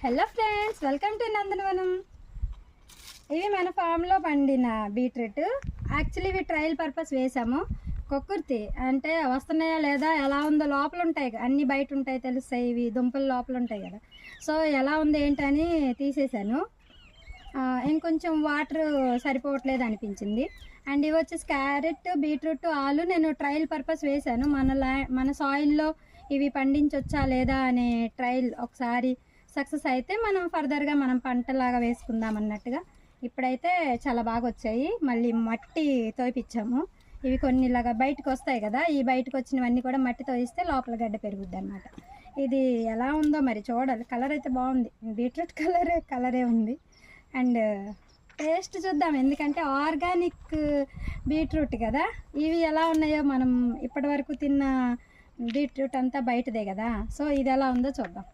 Hello friends, welcome to నందనవనం. ఇవి మన ఫామ్లో పండిన బీట్రూట్. యాక్చువల్లీ ఇవి ట్రయల్ పర్పస్ వేసాము. కొక్కుర్తి అంటే వస్తున్నాయా లేదా, ఎలా ఉందో, లోపల ఉంటాయి అన్నీ, బయట ఉంటాయి తెలుస్తాయి, ఇవి దుంపలు లోపల ఉంటాయి కదా. సో ఎలా ఉంది ఏంటని తీసేసాను. ఇంకొంచెం వాటర్ సరిపోవట్లేదు అనిపించింది. అండ్ ఇవి వచ్చేసి క్యారెట్, బీట్రూట్, ఆలు నేను ట్రయల్ పర్పస్ వేసాను. మన సాయిల్లో ఇవి పండించవచ్చా లేదా అనే ట్రయల్ ఒకసారి సక్సెస్ అయితే మనం ఫర్దర్గా మనం పంటలాగా వేసుకుందాం అన్నట్టుగా. ఇప్పుడైతే చాలా బాగా వచ్చాయి. మళ్ళీ మట్టి తోయిపించాము. ఇవి కొన్ని ఇలాగా బయటకు వస్తాయి కదా, ఈ బయటకు వచ్చినవన్నీ కూడా మట్టి తోయిస్తే లోపల గడ్డ పెరుగుద్ది అనమాట. ఇది ఎలా ఉందో మరి చూడాలి. కలర్ అయితే బాగుంది, బీట్రూట్ కలరే ఉంది. అండ్ టేస్ట్ చూద్దాం, ఎందుకంటే ఆర్గానిక్ బీట్రూట్ కదా. ఇవి ఎలా ఉన్నాయో, మనం ఇప్పటి వరకు తిన్న బీట్రూట్ అంతా బయటదే కదా. సో ఇది ఎలా ఉందో చూద్దాం.